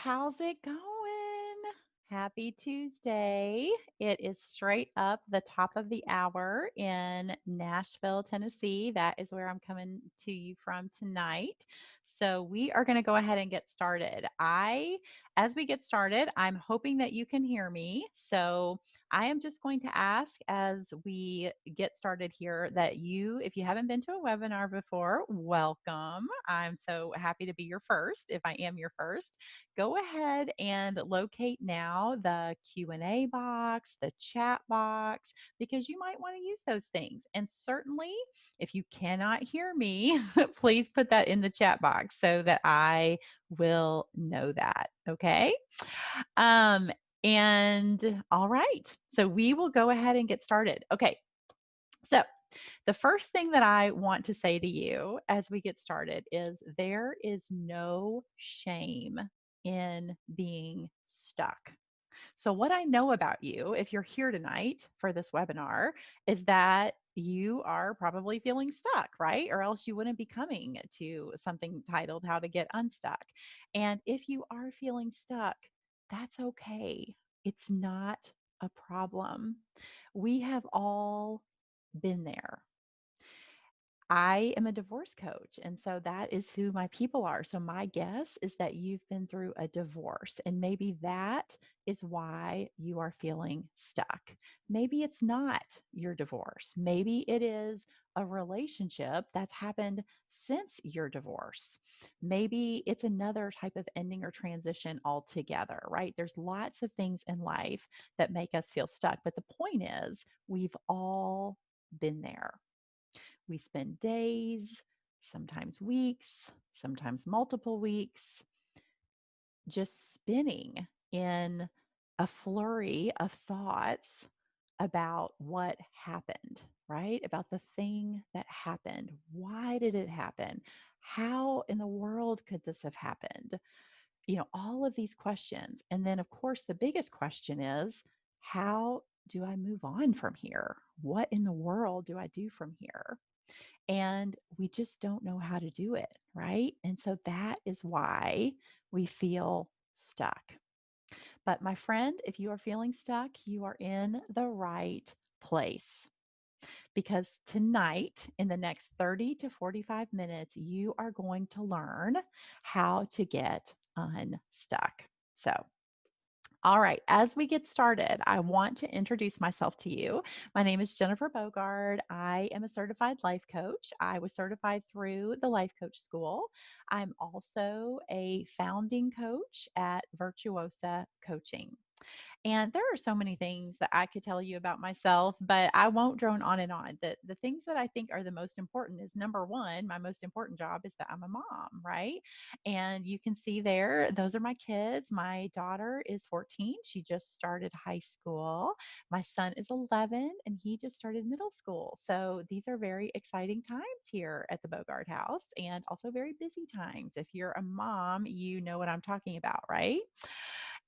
How's it going? Happy Tuesday. It is straight up the top of the hour in Nashville, Tennessee. That is where I'm coming to you from tonight. So we are going to go ahead and get started. As we get started, I'm hoping that you can hear me. So I am just going to ask as we get started here that if you haven't been to a webinar before, welcome. I'm so happy to be your first, if I am your first. Go ahead and locate now the Q&A box, the chat box, because you might want to use those things. And certainly, if you cannot hear me, please put that in the chat box so that I will know that. Okay. Um, and all right. So we will go ahead and get started. Okay. So the first thing that I want to say to you as we get started is there is no shame in being stuck. So, what I know about you, if you're here tonight for this webinar, is that you are probably feeling stuck, right? Or else you wouldn't be coming to something titled How to Get Unstuck. And if you are feeling stuck, that's okay. It's not a problem. We have all been there. I am a divorce coach, and so that is who my people are. So, my guess is that you've been through a divorce, and maybe that is why you are feeling stuck. Maybe it's not your divorce. Maybe it is a relationship that's happened since your divorce. Maybe it's another type of ending or transition altogether, right? There's lots of things in life that make us feel stuck. But the point is, we've all been there. We spend days, sometimes weeks, sometimes multiple weeks, just spinning in a flurry of thoughts about what happened, right? About the thing that happened. Why did it happen? How in the world could this have happened? All of these questions. And then, of course, the biggest question is, how do I move on from here? What in the world do I do from here? And we just don't know how to do it, right? And so that is why we feel stuck. But my friend, if you are feeling stuck, you are in the right place because tonight, in the next 30 to 45 minutes, you are going to learn how to get unstuck. So, all right, as we get started, I want to introduce myself to you. My name is Jennifer Bogard. I am a certified life coach. I was certified through the Life Coach School. I'm also a founding coach at Virtuosa Coaching. And there are so many things that I could tell you about myself, but I won't drone on and on. The things that I think are the most important is number one, my most important job is that I'm a mom, right? And you can see there, those are my kids. My daughter is 14. She just started high school. My son is 11 and he just started middle school. So these are very exciting times here at the Bogart house and also very busy times. If you're a mom, you know what I'm talking about, right?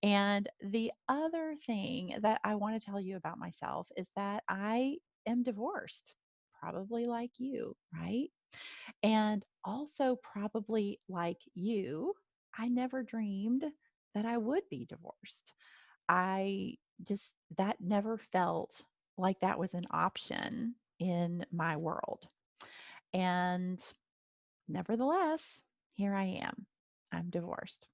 And the other thing that I want to tell you about myself is that I am divorced, probably like you, right? And also, probably like you, I never dreamed that I would be divorced. That never felt like that was an option in my world. And nevertheless, here I am. I'm divorced.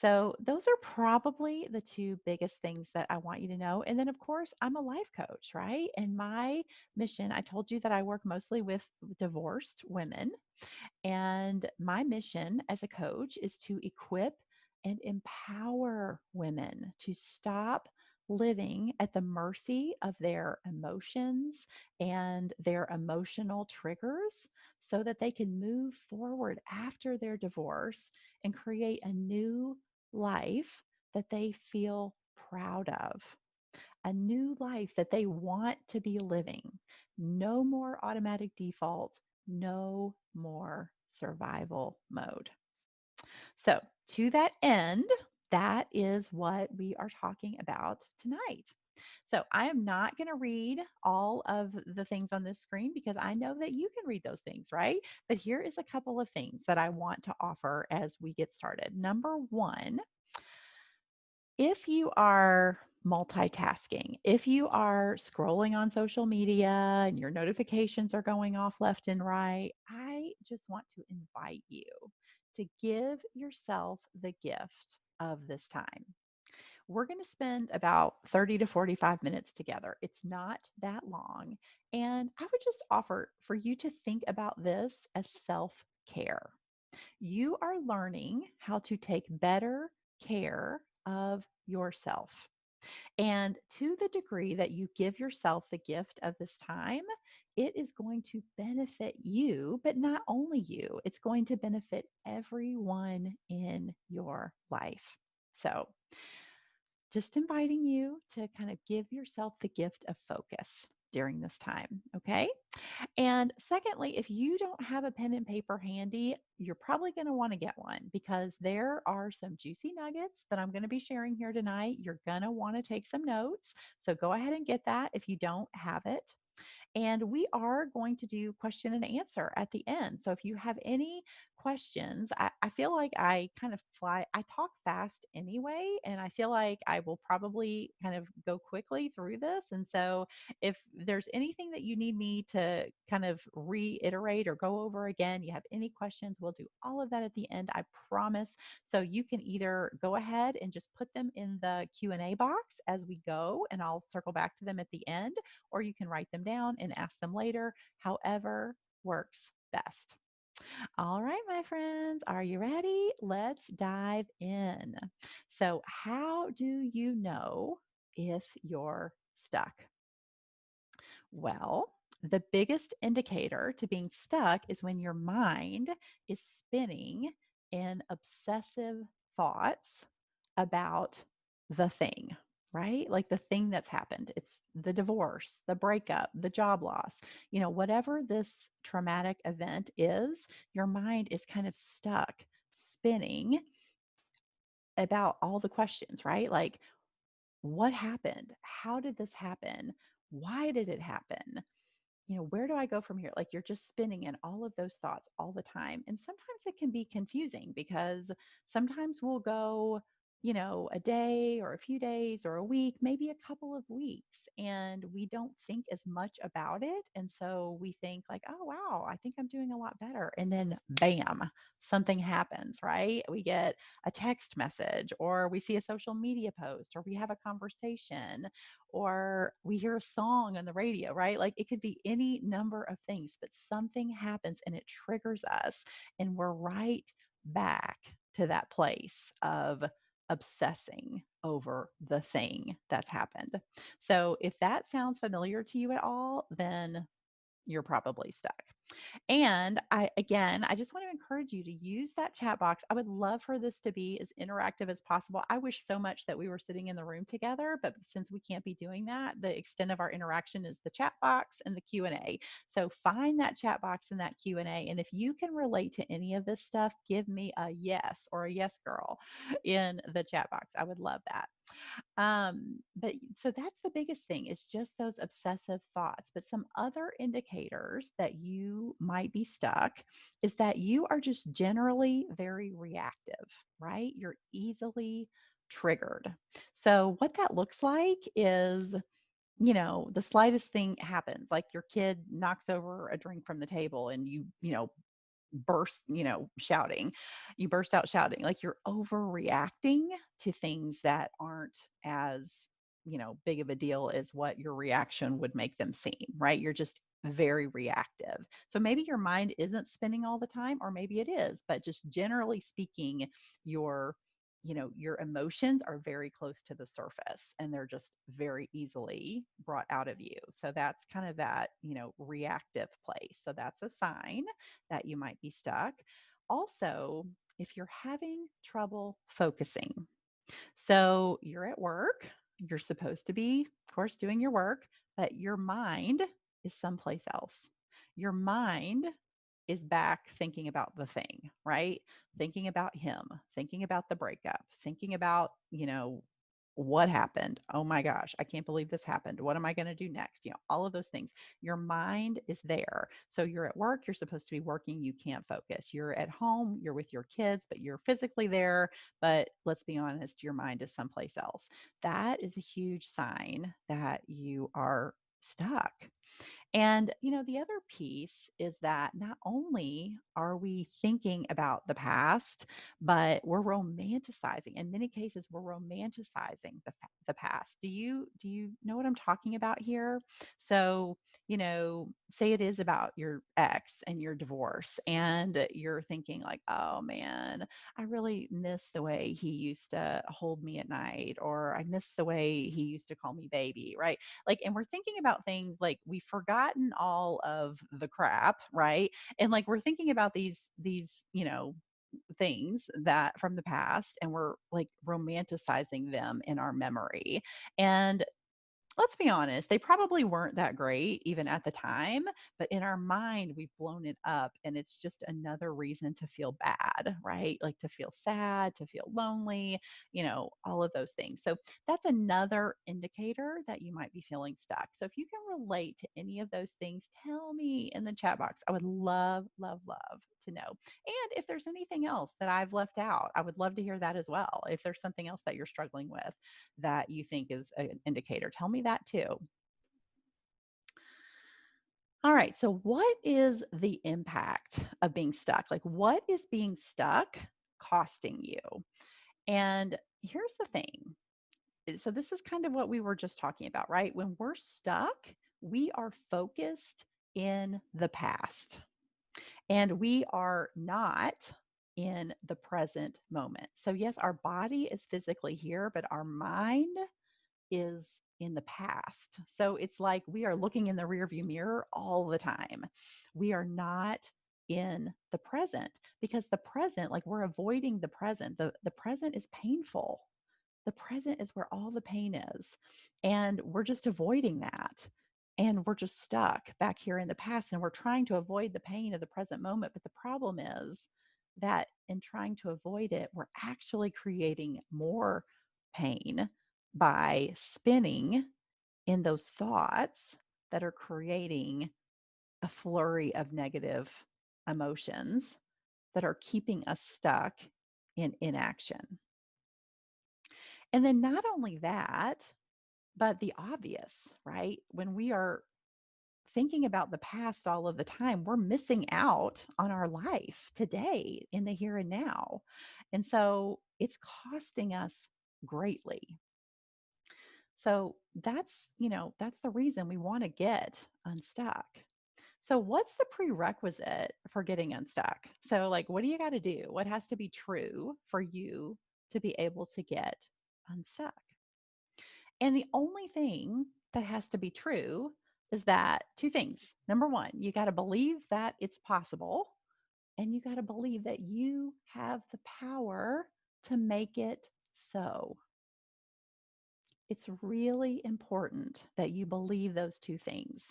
So, those are probably the two biggest things that I want you to know. And then, of course, I'm a life coach, right? And my mission, I told you that I work mostly with divorced women. And my mission as a coach is to equip and empower women to stop living at the mercy of their emotions and their emotional triggers so that they can move forward after their divorce and create a new life that they feel proud of, a new life that they want to be living. No more automatic default, no more survival mode. So, to that end, that is what we are talking about tonight. So, I am not going to read all of the things on this screen because I know that you can read those things, right? But here is a couple of things that I want to offer as we get started. Number one, If you are multitasking, if you are scrolling on social media and your notifications are going off left and right, I just want to invite you to give yourself the gift of this time. We're going to spend about 30 to 45 minutes together. It's not that long. And I would just offer for you to think about this as self care. You are learning how to take better care of yourself. And to the degree that you give yourself the gift of this time, it is going to benefit you, but not only you, it's going to benefit everyone in your life. So, just inviting you to kind of give yourself the gift of focus during this time. Okay. And secondly, if you don't have a pen and paper handy, you're probably going to want to get one because there are some juicy nuggets that I'm going to be sharing here tonight. You're going to want to take some notes. So go ahead and get that if you don't have it. And we are going to do question and answer at the end. So if you have any questions, I feel like I kind of I talk fast anyway, and I feel like I will probably kind of go quickly through this. And so if there's anything that you need me to kind of reiterate or go over again, you have any questions, we'll do all of that at the end, I promise. So you can either go ahead and just put them in the Q&A box as we go, and I'll circle back to them at the end, or you can write them down and ask them later, however works best. All right, my friends, are you ready? Let's dive in. So, how do you know if you're stuck? Well, the biggest indicator to being stuck is when your mind is spinning in obsessive thoughts about the thing, right? Like the thing that's happened. It's the divorce, the breakup, the job loss, whatever this traumatic event is, your mind is kind of stuck spinning about all the questions, right? Like, what happened? How did this happen? Why did it happen? Where do I go from here? Like you're just spinning in all of those thoughts all the time. And sometimes it can be confusing because sometimes we'll go, a day or a few days or a week, maybe a couple of weeks, and we don't think as much about it. And so we think, like, oh, wow, I think I'm doing a lot better. And then bam, something happens, right? We get a text message, or we see a social media post, or we have a conversation, or we hear a song on the radio, right? Like it could be any number of things, but something happens and it triggers us, and we're right back to that place of obsessing over the thing that's happened. So if that sounds familiar to you at all, then you're probably stuck. And I just want to encourage you to use that chat box. I would love for this to be as interactive as possible. I wish so much that we were sitting in the room together, but since we can't be doing that, the extent of our interaction is the chat box and the Q&A. So find that chat box and that Q&A. And if you can relate to any of this stuff, give me a yes or a yes girl in the chat box. I would love that. But so that's the biggest thing is just those obsessive thoughts. But some other indicators that you might be stuck is that you are just generally very reactive, right? You're easily triggered. So what that looks like is, the slightest thing happens, like your kid knocks over a drink from the table and you burst, shouting. You burst out shouting, like you're overreacting to things that aren't as, big of a deal as what your reaction would make them seem, right? You're just very reactive. So maybe your mind isn't spinning all the time, or maybe it is, but just generally speaking, your your emotions are very close to the surface and they're just very easily brought out of you. So that's kind of that, reactive place. So that's a sign that you might be stuck. Also, if you're having trouble focusing, so you're at work, you're supposed to be, of course, doing your work, but your mind is someplace else. Your mind is back thinking about the thing, right? Thinking about him, thinking about the breakup, thinking about, what happened? Oh my gosh, I can't believe this happened. What am I going to do next? All of those things. Your mind is there. So you're at work, you're supposed to be working, you can't focus. You're at home, you're with your kids, but you're physically there. But let's be honest, your mind is someplace else. That is a huge sign that you are stuck. And, the other piece is that not only are we thinking about the past, but we're romanticizing. In many cases, we're romanticizing the past. Do you know what I'm talking about here? So, say it is about your ex and your divorce, and you're thinking like, oh man, I really miss the way he used to hold me at night, or I miss the way he used to call me baby, right? Like, and we're thinking about things like we've forgotten all of the crap, right? And like we're thinking about these things that from the past, and we're like romanticizing them in our memory. And let's be honest, they probably weren't that great even at the time, but in our mind, we've blown it up and it's just another reason to feel bad, right? Like to feel sad, to feel lonely, all of those things. So that's another indicator that you might be feeling stuck. So if you can relate to any of those things, tell me in the chat box. I would love, love, love to know. And if there's anything else that I've left out, I would love to hear that as well. If there's something else that you're struggling with that you think is an indicator, tell me that too. All right. So, what is the impact of being stuck? Like, what is being stuck costing you? And here's the thing. So, this is kind of what we were just talking about, right? When we're stuck, we are focused in the past and we are not in the present moment. So, yes, our body is physically here, but our mind is in the past. So it's like we are looking in the rearview mirror all the time. We are not in the present because the present, like we're avoiding the present. The present is painful. The present is where all the pain is. And we're just avoiding that. And we're just stuck back here in the past and we're trying to avoid the pain of the present moment. But the problem is that in trying to avoid it, we're actually creating more pain by spinning in those thoughts that are creating a flurry of negative emotions that are keeping us stuck in inaction. And then not only that, but the obvious, right? When we are thinking about the past all of the time, we're missing out on our life today in the here and now. And so it's costing us greatly. So that's the reason we want to get unstuck. So what's the prerequisite for getting unstuck? So like what do you got to do? What has to be true for you to be able to get unstuck? And the only thing that has to be true is that two things. Number one, you got to believe that it's possible, and you got to believe that you have the power to make it so. It's really important that you believe those two things,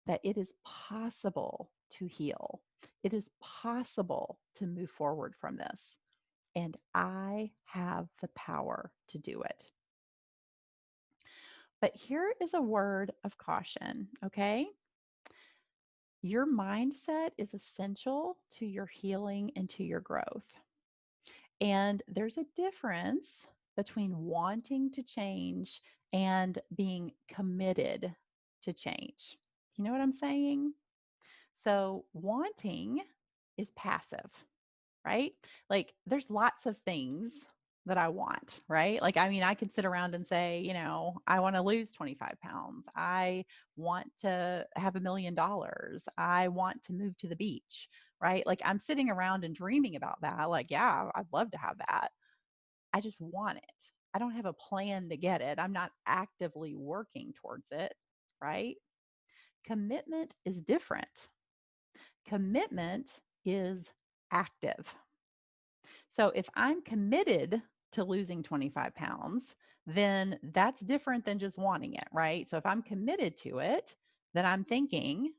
that it is possible to heal. It is possible to move forward from this. And I have the power to do it. But here is a word of caution, okay? Your mindset is essential to your healing and to your growth. And there's a difference between wanting to change and being committed to change. You know what I'm saying? So, wanting is passive, right? Like, there's lots of things that I want, right? Like, I mean, I could sit around and say, I want to lose 25 pounds. I want to have $1 million. I want to move to the beach, right? Like, I'm sitting around and dreaming about that. Like, yeah, I'd love to have that. I just want it. I don't have a plan to get it. I'm not actively working towards it, right? Commitment is different. Commitment is active. So if I'm committed to losing 25 pounds, then that's different than just wanting it, right? So if I'm committed to it, then I'm thinking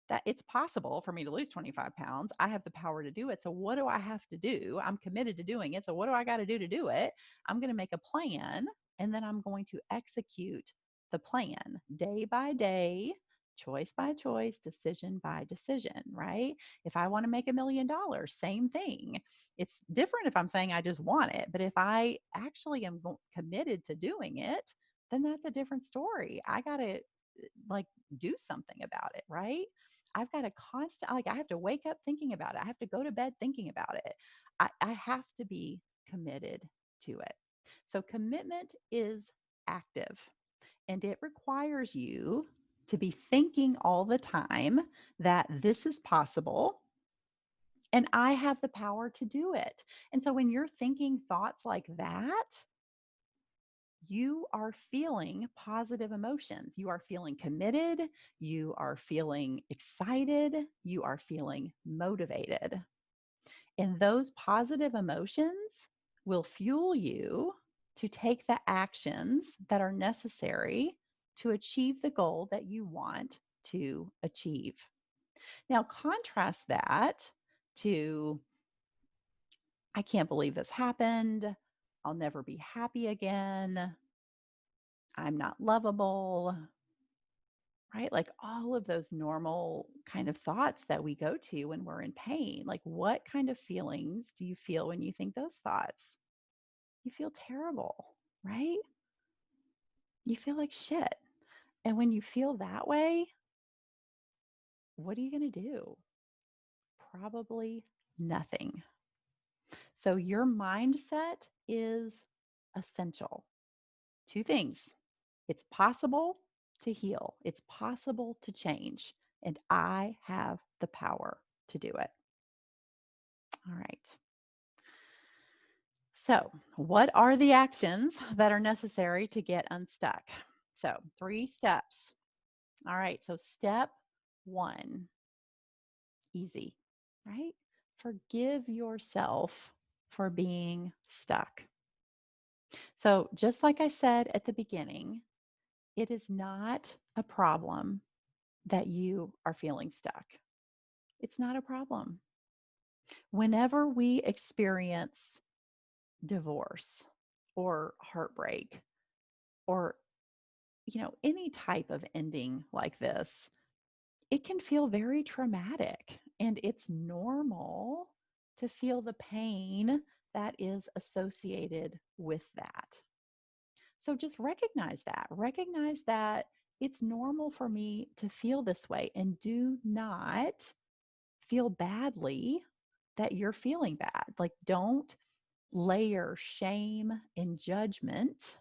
that it's possible for me to lose 25 pounds. I have the power to do it. So what do I have to do? I'm committed to doing it. So what do I got to do it? I'm going to make a plan And then I'm going to execute the plan day by day, choice by choice, decision by decision, right? If I want to make $1 million, same thing. It's different if I'm saying I just want it, but if I actually am committed to doing it, then that's a different story. I got to like do something about it, right? I've got to like I have to wake up thinking about it. I have to go to bed thinking about it. I have to be committed to it. So commitment is active and it requires you to be thinking all the time that this is possible and I have the power to do it. And so when you're thinking thoughts like that, you are feeling positive emotions. You are feeling committed. You are feeling excited. You are feeling motivated. And those positive emotions will fuel you to take the actions that are necessary to achieve the goal that you want to achieve. Now, contrast that to, I can't believe this happened. I'll never be happy again. I'm not lovable, right? Like all of those normal kind of thoughts that we go to when we're in pain. Like, what kind of feelings do you feel when you think those thoughts? You feel terrible, right? You feel like shit. And when you feel that way, what are you going to do? Probably nothing. So, your mindset is essential. Two things: it's possible to heal, it's possible to change, and I have the power to do it. All right. So, what are the actions that are necessary to get unstuck? So, 3 steps. All right. So, step 1, easy, right? Forgive yourself for being stuck. So, just like I said at the beginning, it is not a problem that you are feeling stuck. It's not a problem. Whenever we experience divorce or heartbreak or any type of ending like this, it can feel very traumatic and it's normal to feel the pain that is associated with that. So just recognize that. Recognize that it's normal for me to feel this way and do not feel badly that you're feeling bad. Like, don't layer shame and judgment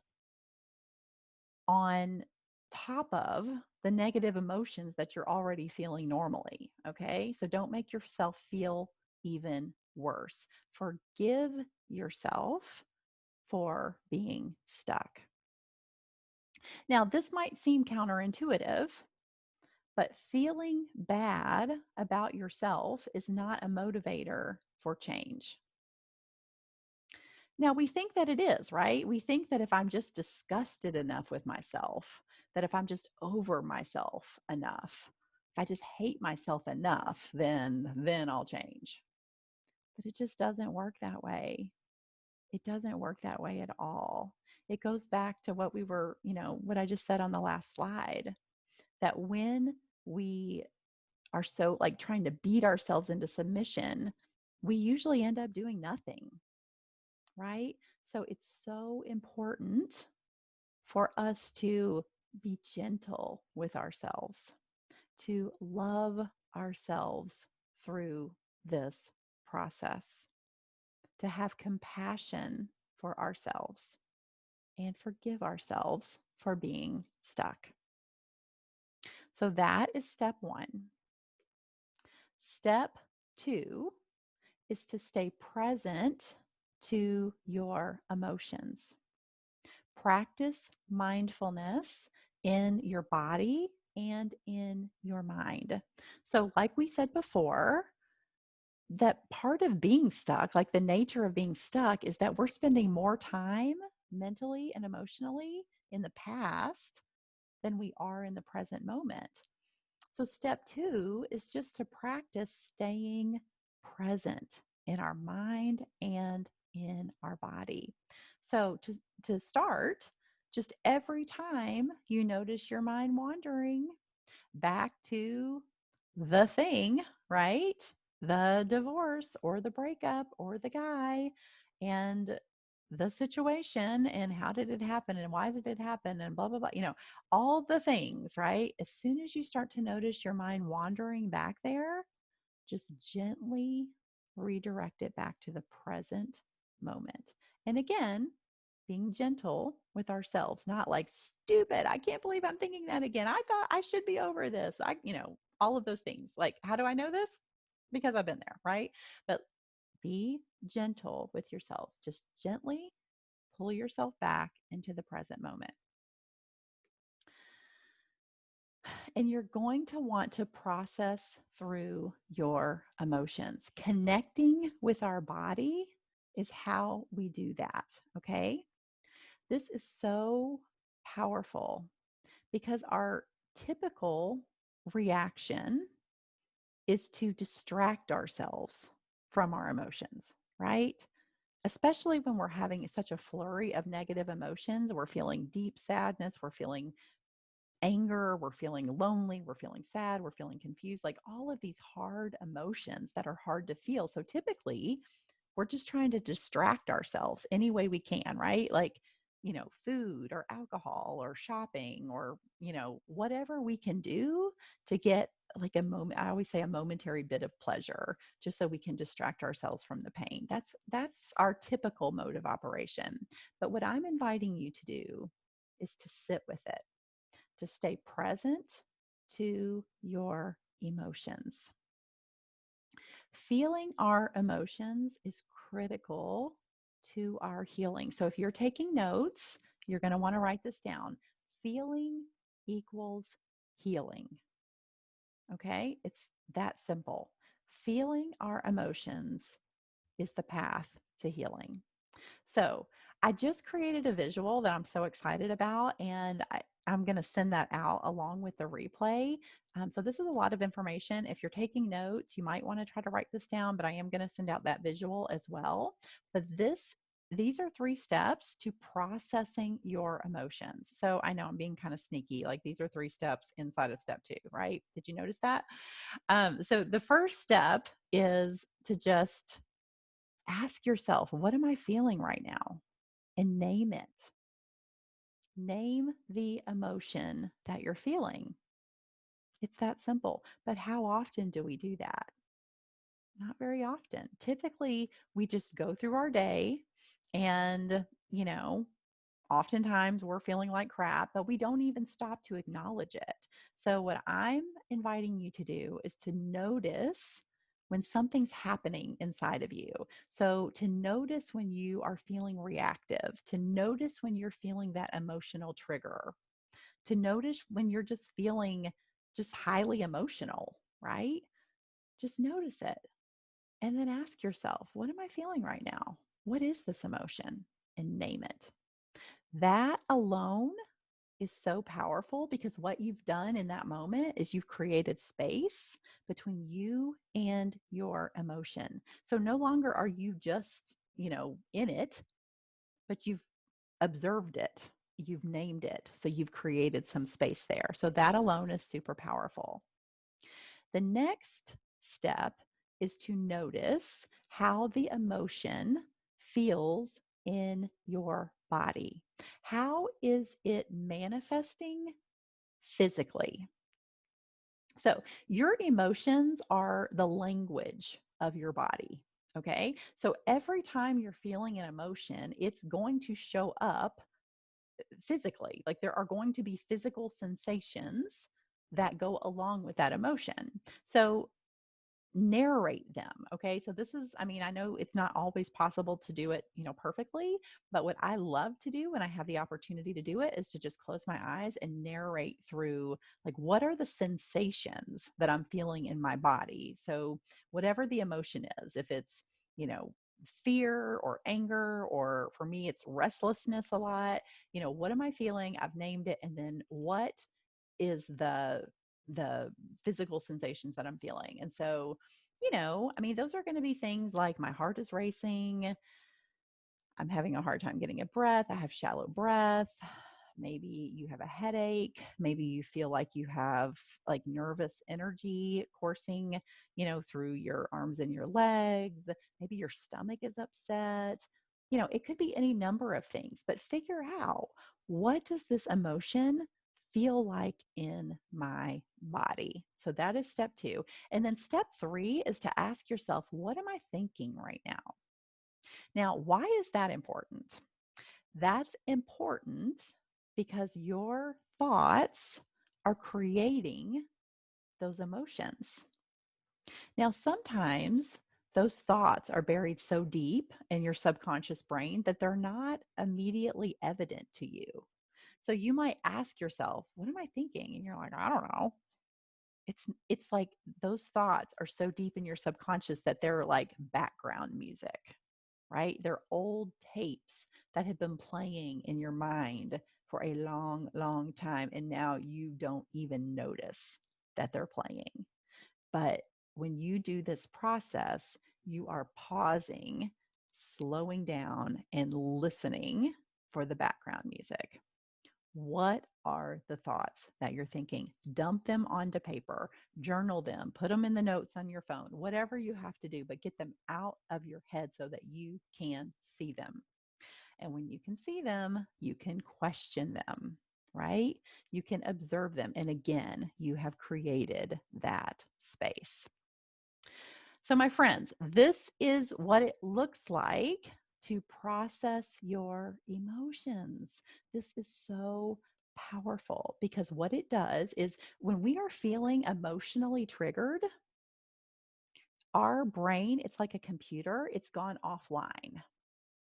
on top of the negative emotions that you're already feeling normally. Okay. So don't make yourself feel even worse. Forgive yourself for being stuck. Now, this might seem counterintuitive, but feeling bad about yourself is not a motivator for change. Now, we think that it is, right? We think that if I'm just disgusted enough with myself, that if I'm just over myself enough, if I just hate myself enough, then I'll change. But it just doesn't work that way. It doesn't work that way at all. It goes back to what what I just said on the last slide, that when we are so like trying to beat ourselves into submission, we usually end up doing nothing, right? So it's so important for us to be gentle with ourselves, to love ourselves through this process, to have compassion for ourselves and forgive ourselves for being stuck. So that is step 1. Step 2 is to stay present to your emotions. Practice mindfulness in your body and in your mind. So, like we said before, that part of being stuck, like the nature of being stuck, is that we're spending more time mentally and emotionally in the past than we are in the present moment. So, step 2 is just to practice staying present in our mind and in our body. So, to start, Just every time you notice your mind wandering back to the thing, right? The divorce or the breakup or the guy and the situation and how did it happen and why did it happen and blah, blah, blah, all the things, right? As soon as you start to notice your mind wandering back there, just gently redirect it back to the present moment. And again, being gentle with ourselves, not like stupid. I can't believe I'm thinking that again. I thought I should be over this. All of those things. Like, how do I know this? Because I've been there, right? But be gentle with yourself. Just gently pull yourself back into the present moment. And you're going to want to process through your emotions. Connecting with our body is how we do that. Okay. This is so powerful because our typical reaction is to distract ourselves from our emotions, right? Especially when we're having such a flurry of negative emotions. We're feeling deep sadness, we're feeling anger, we're feeling lonely, we're feeling sad, we're feeling confused, like all of these hard emotions that are hard to feel. So typically, we're just trying to distract ourselves any way we can, right? Like, food or alcohol or shopping or, whatever we can do to get like a moment. I always say a momentary bit of pleasure just so we can distract ourselves from the pain. That's our typical mode of operation. But what I'm inviting you to do is to sit with it, to stay present to your emotions. Feeling our emotions is critical to our healing. So if you're taking notes, you're going to want to write this down. Feeling equals healing. Okay? It's that simple. Feeling our emotions is the path to healing. So I just created a visual that I'm so excited about, and I'm going to send that out along with the replay. So this is a lot of information. If you're taking notes, you might want to try to write this down, but I am going to send out that visual as well. But these are 3 steps to processing your emotions. So I know I'm being kind of sneaky. Like these are 3 steps inside of step 2, right? Did you notice that? So the first step is to just ask yourself, what am I feeling right now? And name it. Name the emotion that you're feeling. It's that simple. But how often do we do that? Not very often. Typically, we just go through our day and, oftentimes we're feeling like crap, but we don't even stop to acknowledge it. So, what I'm inviting you to do is to notice when something's happening inside of you. So, to notice when you are feeling reactive, to notice when you're feeling that emotional trigger, to notice when you're just feeling just highly emotional, right? Just notice it. And then ask yourself, what am I feeling right now? What is this emotion? And name it. That alone is so powerful because what you've done in that moment is you've created space between you and your emotion. So no longer are you just, in it, but you've observed it. You've named it. So you've created some space there. So that alone is super powerful. The next step is to notice how the emotion feels in your body. How is it manifesting physically? So, your emotions are the language of your body. Okay. So, every time you're feeling an emotion, it's going to show up physically. Like there are going to be physical sensations that go along with that emotion. So, narrate them. Okay. So this is, I mean, I know it's not always possible to do it, perfectly, but what I love to do when I have the opportunity to do it is to just close my eyes and narrate through like, what are the sensations that I'm feeling in my body? So whatever the emotion is, if it's, you know, fear or anger, or for me, it's restlessness a lot, what am I feeling? I've named it. And then what is the physical sensations that I'm feeling. And so, I mean, those are going to be things like my heart is racing. I'm having a hard time getting a breath. I have shallow breath. Maybe you have a headache. Maybe you feel like you have like nervous energy coursing, through your arms and your legs. Maybe your stomach is upset. It could be any number of things, but figure out, what does this emotion feel like in my body? So that is step 2. And then step 3 is to ask yourself, what am I thinking right now? Now, why is that important? That's important because your thoughts are creating those emotions. Now, sometimes those thoughts are buried so deep in your subconscious brain that they're not immediately evident to you. So you might ask yourself, what am I thinking? And you're like, I don't know. It's like those thoughts are so deep in your subconscious that they're like background music, right? They're old tapes that have been playing in your mind for a long, long time. And now you don't even notice that they're playing. But when you do this process, you are pausing, slowing down, and listening for the background music. What are the thoughts that you're thinking? Dump them onto paper, journal them, put them in the notes on your phone, whatever you have to do, but get them out of your head so that you can see them. And when you can see them, you can question them, right? You can observe them. And again, you have created that space. So, my friends, this is what it looks like to process your emotions. This is so powerful because what it does is, when we are feeling emotionally triggered, our brain, it's like a computer, it's gone offline.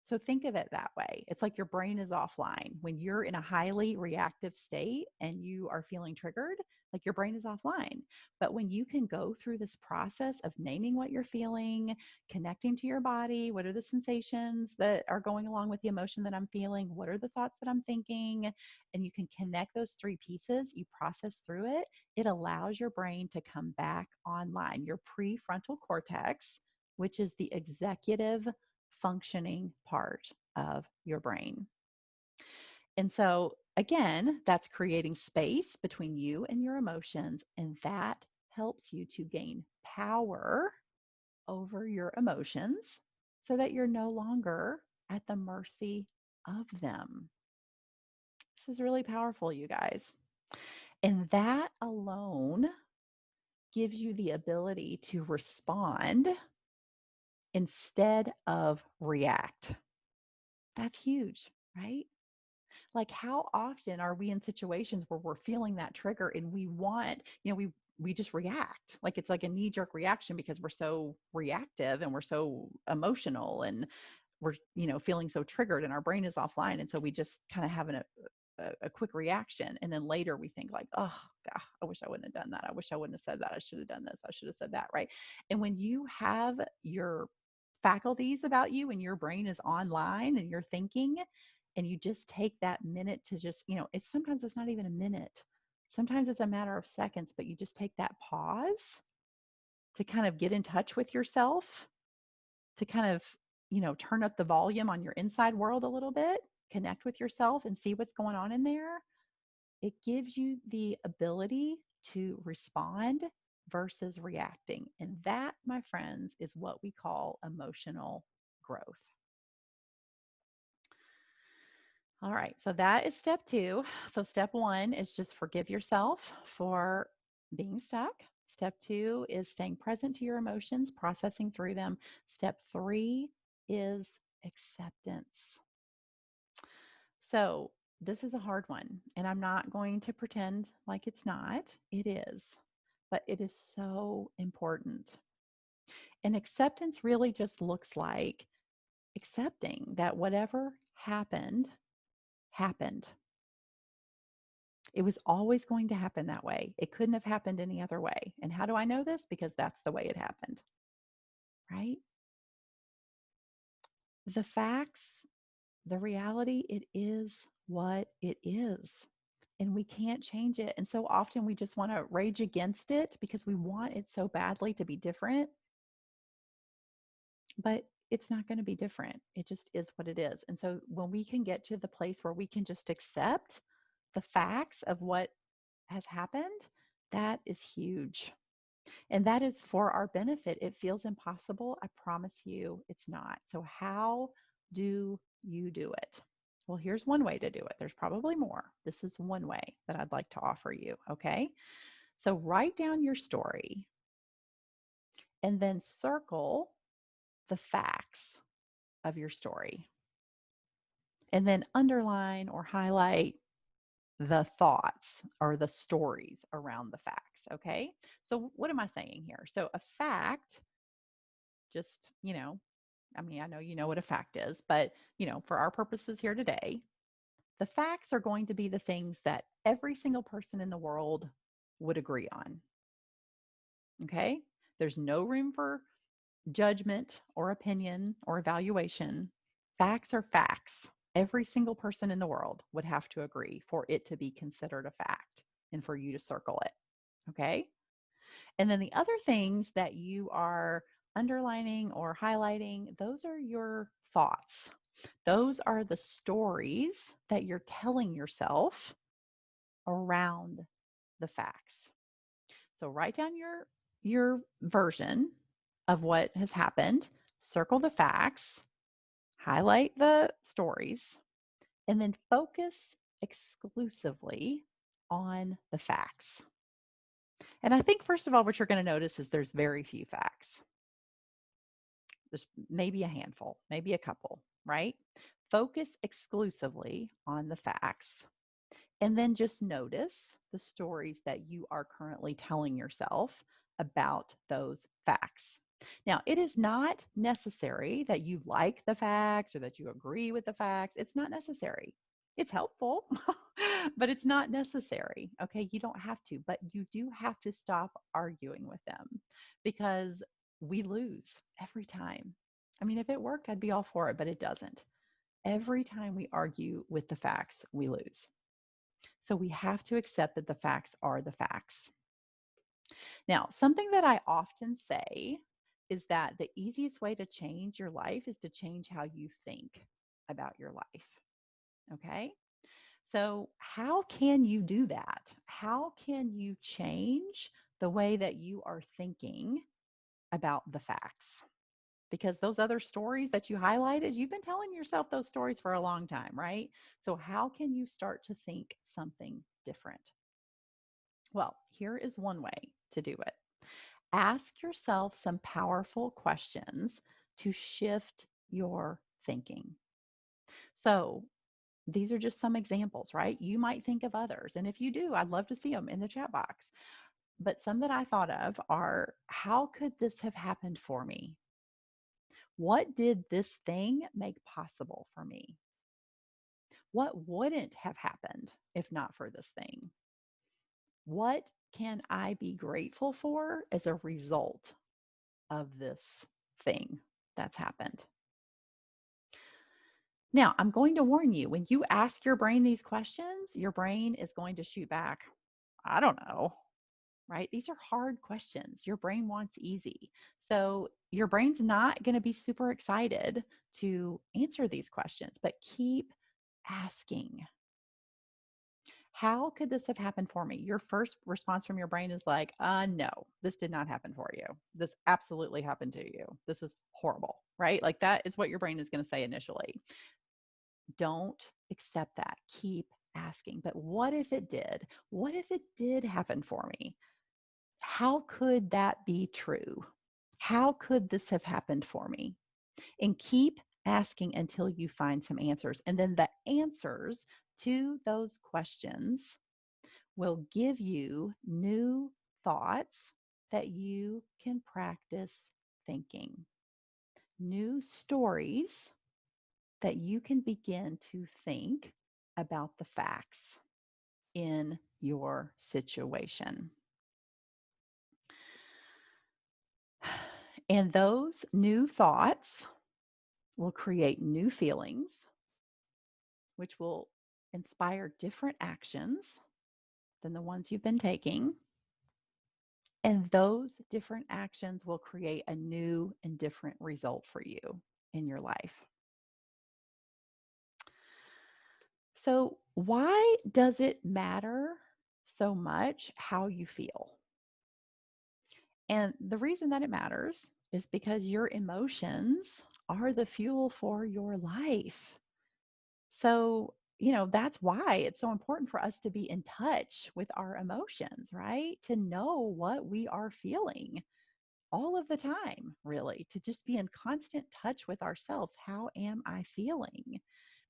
So think of it that way. It's like your brain is offline. When you're in a highly reactive state and you are feeling triggered, like your brain is offline. But when you can go through this process of naming what you're feeling, connecting to your body, what are the sensations that are going along with the emotion that I'm feeling? What are the thoughts that I'm thinking? And you can connect those 3 pieces, you process through it. It allows your brain to come back online. Your prefrontal cortex, which is the executive functioning part of your brain. And so, again, that's creating space between you and your emotions, and that helps you to gain power over your emotions so that you're no longer at the mercy of them. This is really powerful, you guys. And that alone gives you the ability to respond instead of react. That's huge, right? Like, how often are we in situations where we're feeling that trigger and we want, we just react, like it's like a knee jerk reaction because we're so reactive and we're so emotional and we're, feeling so triggered and our brain is offline. And so we just kind of have a quick reaction. And then later we think like, oh God, I wish I wouldn't have done that. I wish I wouldn't have said that. I should have done this. I should have said that. Right. And when you have your faculties about you and your brain is online and you're thinking, and you just take that minute to just, it's sometimes it's not even a minute. Sometimes it's a matter of seconds, but you just take that pause to kind of get in touch with yourself, to kind of, turn up the volume on your inside world a little bit, connect with yourself and see what's going on in there. It gives you the ability to respond versus reacting. And that, my friends, is what we call emotional growth. All right, so that is step 2. So step 1 is just forgive yourself for being stuck. Step 2 is staying present to your emotions, processing through them. Step 3 is acceptance. So this is a hard one, and I'm not going to pretend like it's not. It is, but it is so important. And acceptance really just looks like accepting that whatever happened, happened. It was always going to happen that way. It couldn't have happened any other way. And how do I know this? Because that's the way it happened, right? The facts, the reality, it is what it is. And we can't change it. And so often we just want to rage against it because we want it so badly to be different. But it's not going to be different. It just is what it is. And so when we can get to the place where we can just accept the facts of what has happened, that is huge. And that is for our benefit. It feels impossible. I promise you it's not. So, how do you do it? Well, here's one way to do it. There's probably more. This is one way that I'd like to offer you. Okay. So, write down your story and then circle the facts of your story. And then underline or highlight the thoughts or the stories around the facts. Okay. So, what am I saying here? So, a fact, just, I mean, I know you know what a fact is, but, for our purposes here today, the facts are going to be the things that every single person in the world would agree on. Okay. There's no room for judgment or opinion or evaluation. Facts are facts. Every single person in the world would have to agree for it to be considered a fact and for you to circle it. Okay. And then the other things that you are underlining or highlighting, those are your thoughts. Those are the stories that you're telling yourself around the facts. So write down your version of what has happened, circle the facts, highlight the stories, and then focus exclusively on the facts. And I think, first of all, what you're going to notice is there's very few facts. There's maybe a handful, maybe a couple, right? Focus exclusively on the facts. And then just notice the stories that you are currently telling yourself about those facts. Now, it is not necessary that you like the facts or that you agree with the facts. It's not necessary. It's helpful, but it's not necessary. Okay. You don't have to, but you do have to stop arguing with them because we lose every time. I mean, if it worked, I'd be all for it, but it doesn't. Every time we argue with the facts, we lose. So we have to accept that the facts are the facts. Now, something that I often say is that the easiest way to change your life is to change how you think about your life. Okay. So, how can you do that? How can you change the way that you are thinking about the facts? Because those other stories that you highlighted, you've been telling yourself those stories for a long time, right? So, how can you start to think something different? Well, here is one way to do it. Ask yourself some powerful questions to shift your thinking. So, these are just some examples, right? You might think of others. And if you do, I'd love to see them in the chat box. But some that I thought of are, how could this have happened for me? What did this thing make possible for me? What wouldn't have happened if not for this thing? What can I be grateful for as a result of this thing that's happened? Now, I'm going to warn you, when you ask your brain these questions, your brain is going to shoot back, I don't know, right? These are hard questions. Your brain wants easy. So your brain's not going to be super excited to answer these questions, but keep asking. How could this have happened for me? Your first response from your brain is like, no, this did not happen for you. This absolutely happened to you. This is horrible, right? Like that is what your brain is going to say initially. Don't accept that. Keep asking. But what if it did? What if it did happen for me? How could that be true? How could this have happened for me? And keep asking until you find some answers. And then the answers to those questions will give you new thoughts that you can practice thinking, new stories that you can begin to think about the facts in your situation. And those new thoughts will create new feelings, which will inspire different actions than the ones you've been taking. And those different actions will create a new and different result for you in your life. So, why does it matter so much how you feel? And the reason that it matters is because your emotions are the fuel for your life. So, that's why it's so important for us to be in touch with our emotions, right? To know what we are feeling all of the time, really, to just be in constant touch with ourselves. How am I feeling?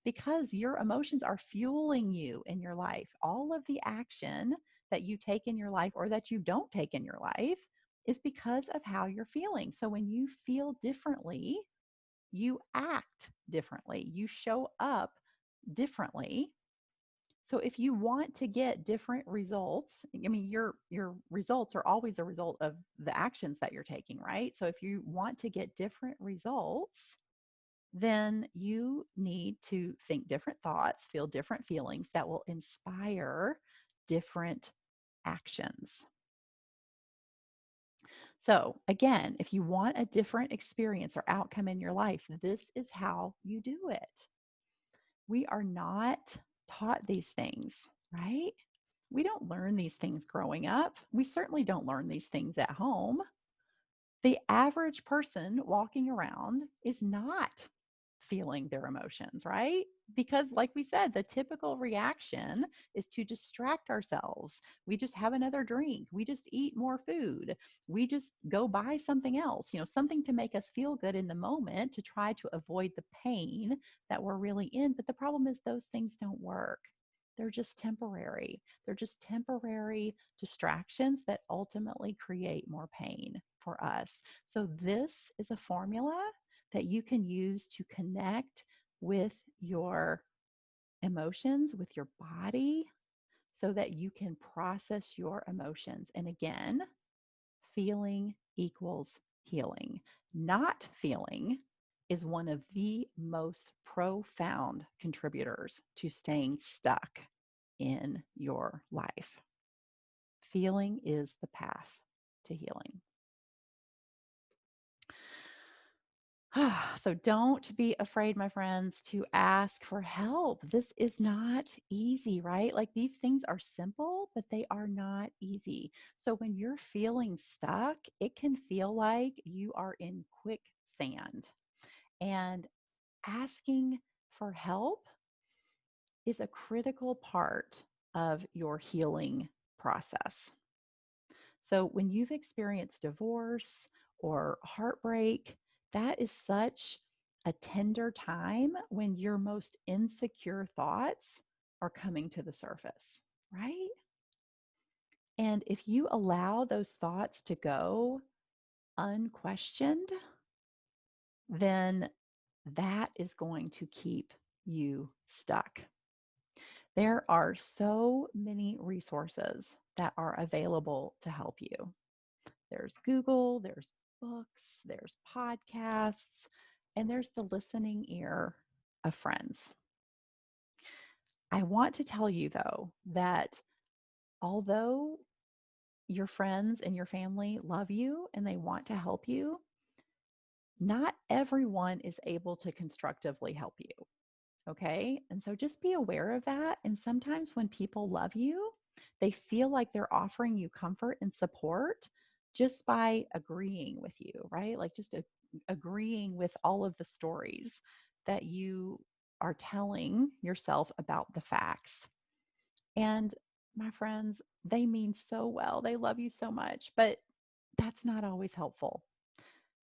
Because your emotions are fueling you in your life. All of the action that you take in your life or that you don't take in your life is because of how you're feeling. So when you feel differently, you act differently, you show up differently. So if you want to get different results, I mean your results are always a result of the actions that you're taking, right? So if you want to get different results, then you need to think different thoughts, feel different feelings that will inspire different actions. So, again, if you want a different experience or outcome in your life, this is how you do it. We are not taught these things, right? We don't learn these things growing up. We certainly don't learn these things at home. The average person walking around is not feeling their emotions, right? Because, like we said, the typical reaction is to distract ourselves. We just have another drink. We just eat more food. We just go buy something else, something to make us feel good in the moment to try to avoid the pain that we're really in. But the problem is, those things don't work. They're just temporary. They're just temporary distractions that ultimately create more pain for us. So, this is a formula that you can use to connect with your emotions, with your body, so that you can process your emotions. And again, feeling equals healing. Not feeling is one of the most profound contributors to staying stuck in your life. Feeling is the path to healing. So don't be afraid, my friends, to ask for help. This is not easy, right? Like these things are simple, but they are not easy. So when you're feeling stuck, it can feel like you are in quicksand. And asking for help is a critical part of your healing process. So when you've experienced divorce or heartbreak, that is such a tender time when your most insecure thoughts are coming to the surface, right? And if you allow those thoughts to go unquestioned, then that is going to keep you stuck. There are so many resources that are available to help you. There's Google, there's books, there's podcasts, and there's the listening ear of friends. I want to tell you, though, that although your friends and your family love you and they want to help you, not everyone is able to constructively help you. Okay. And so just be aware of that. And sometimes when people love you, they feel like they're offering you comfort and support just by agreeing with you, right? Like just agreeing with all of the stories that you are telling yourself about the facts. And my friends, they mean so well. They love you so much, but that's not always helpful.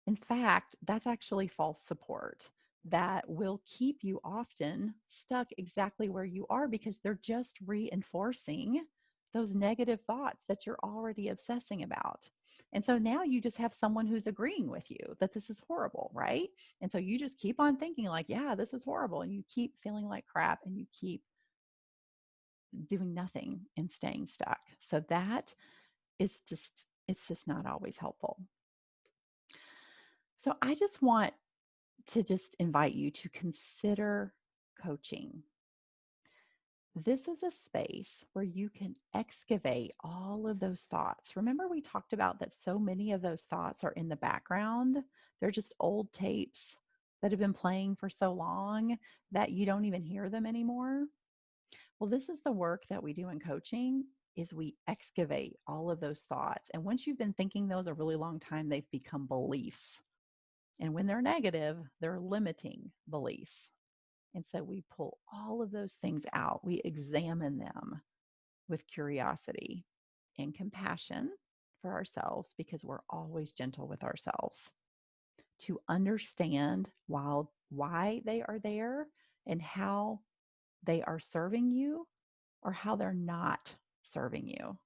In fact, that's actually false support that will keep you often stuck exactly where you are because they're just reinforcing those negative thoughts that you're already obsessing about. And so now you just have someone who's agreeing with you that this is horrible, right? And so you just keep on thinking, like, yeah, this is horrible. And you keep feeling like crap and you keep doing nothing and staying stuck. So that is just, it's just not always helpful. So I just want to just invite you to consider coaching. This is a space where you can excavate all of those thoughts. Remember, we talked about that so many of those thoughts are in the background. They're just old tapes that have been playing for so long that you don't even hear them anymore. Well, this is the work that we do in coaching is we excavate all of those thoughts. And once you've been thinking those a really long time, they've become beliefs. And when they're negative, they're limiting beliefs. And so we pull all of those things out. We examine them with curiosity and compassion for ourselves because we're always gentle with ourselves to understand why they are there and how they are serving you or how they're not serving you.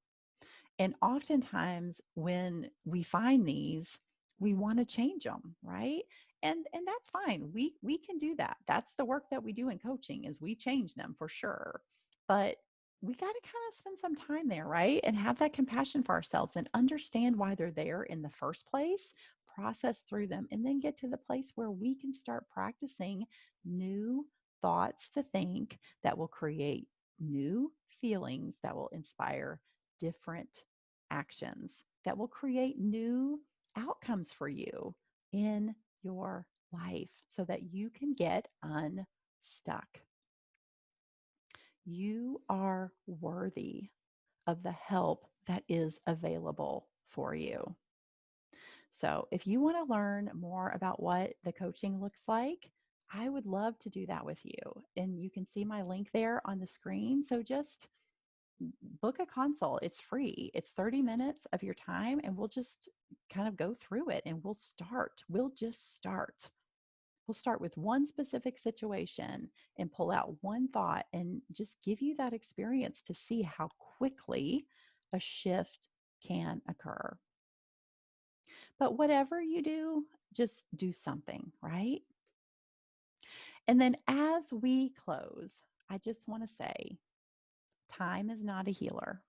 And oftentimes when we find these, we want to change them, right? And that's fine. We can do that. That's the work that we do in coaching is we change them for sure. But we got to kind of spend some time there, right? And have that compassion for ourselves and understand why they're there in the first place, process through them, and then get to the place where we can start practicing new thoughts to think that will create new feelings that will inspire different actions that will create new outcomes for you in your life so that you can get unstuck. You are worthy of the help that is available for you. So, if you want to learn more about what the coaching looks like, I would love to do that with you. And you can see my link there on the screen. So, just book a consult. It's free. It's 30 minutes of your time, and we'll just kind of go through it and we'll start. We'll just start. We'll start with one specific situation and pull out one thought and just give you that experience to see how quickly a shift can occur. But whatever you do, just do something, right? And then as we close, I just want to say time is not a healer.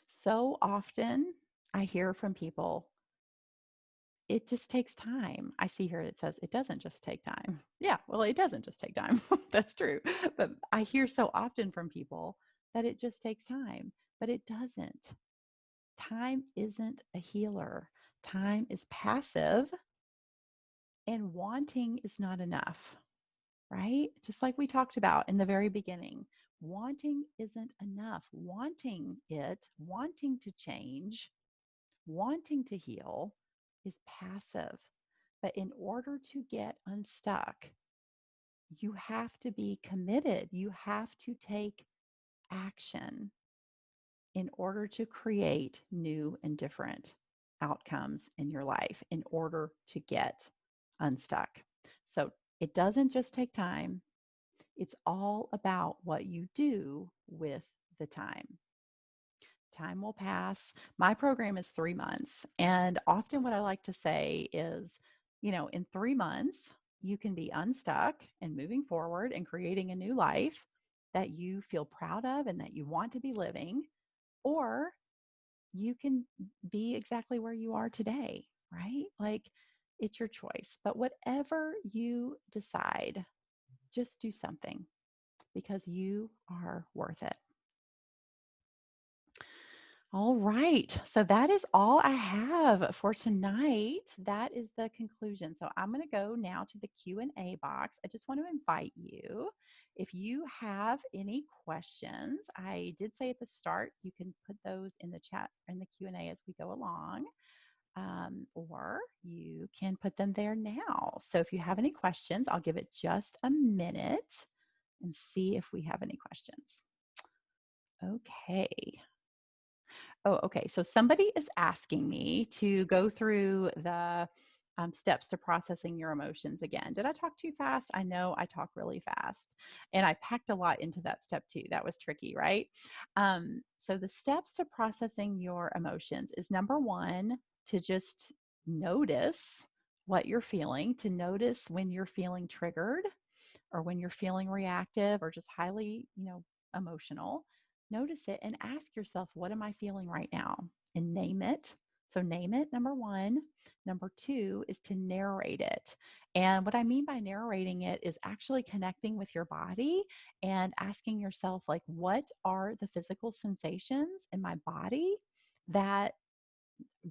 So often I hear from people, it just takes time. I see here it says it doesn't just take time. Yeah, well, it doesn't just take time. That's true. But I hear so often from people that it just takes time, but it doesn't. Time isn't a healer. Time is passive, and wanting is not enough, right? Just like we talked about in the very beginning. Wanting isn't enough. Wanting to change, wanting to heal is passive. But in order to get unstuck, you have to be committed. You have to take action in order to create new and different outcomes in your life, in order to get unstuck. So it doesn't just take time, it's all about what you do with the time. Time will pass. My program is 3 months. And often what I like to say is, in 3 months, you can be unstuck and moving forward and creating a new life that you feel proud of and that you want to be living. Or you can be exactly where you are today, right? Like it's your choice. But whatever you decide, just do something because you are worth it. All right. So that is all I have for tonight. That is the conclusion. So I'm going to go now to the Q&A box. I just want to invite you, if you have any questions, I did say at the start, you can put those in the chat in the Q&A as we go along, or you can put them there now. So if you have any questions, I'll give it just a minute and see if we have any questions. Okay. Oh, okay. So somebody is asking me to go through the steps to processing your emotions again. Did I talk too fast? I know I talk really fast. And I packed a lot into that step too. That was tricky, right? So the steps to processing your emotions is number one, to just notice what you're feeling, to notice when you're feeling triggered or when you're feeling reactive or just highly, emotional. Notice it and ask yourself, what am I feeling right now? And name it. So, name it, number one. Number two is to narrate it. And what I mean by narrating it is actually connecting with your body and asking yourself, like, what are the physical sensations in my body that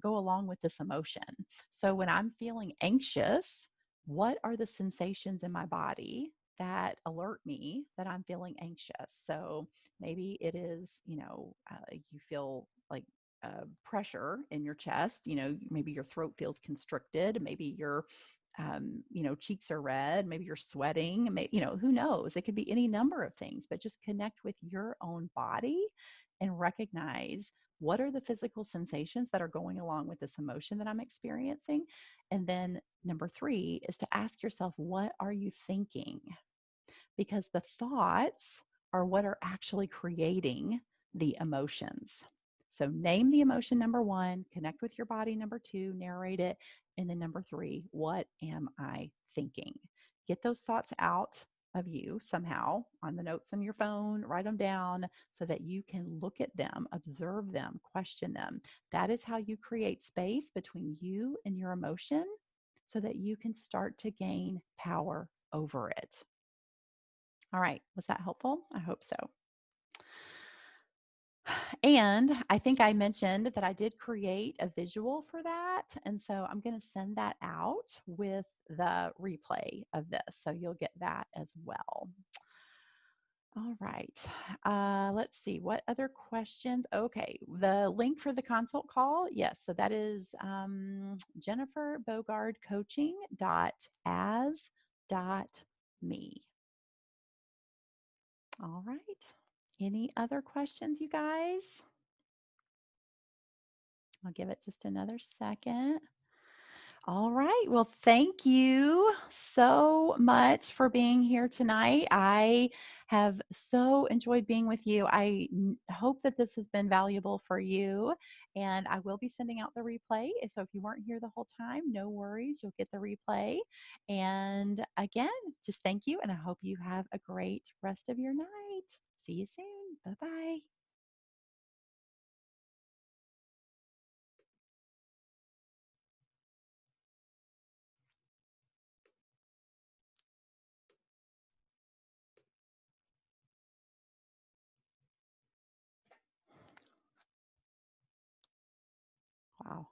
go along with this emotion? So, when I'm feeling anxious, what are the sensations in my body that alert me that I'm feeling anxious. So maybe it is, you feel like pressure in your chest. Maybe your throat feels constricted. Maybe your cheeks are red. Maybe you're sweating. Who knows? It could be any number of things, but just connect with your own body and recognize what are the physical sensations that are going along with this emotion that I'm experiencing. And then number three is to ask yourself, what are you thinking? Because the thoughts are what are actually creating the emotions. So name the emotion number one, connect with your body number two, narrate it, and then number three, what am I thinking? Get those thoughts out of you somehow on the notes on your phone, write them down so that you can look at them, observe them, question them. That is how you create space between you and your emotion so that you can start to gain power over it. All right. Was that helpful? I hope so. And I think I mentioned that I did create a visual for that. And so I'm going to send that out with the replay of this. So you'll get that as well. All right. Let's see. What other questions? Okay. The link for the consult call. Yes. So that is jenniferbogardcoaching.as.me. All right. Any other questions, you guys? I'll give it just another second. All right. Well, thank you so much for being here tonight. I have so enjoyed being with you. I hope that this has been valuable for you, and I will be sending out the replay. So if you weren't here the whole time, no worries. You'll get the replay. And again, just thank you, and I hope you have a great rest of your night. See you soon. Bye-bye. Wow.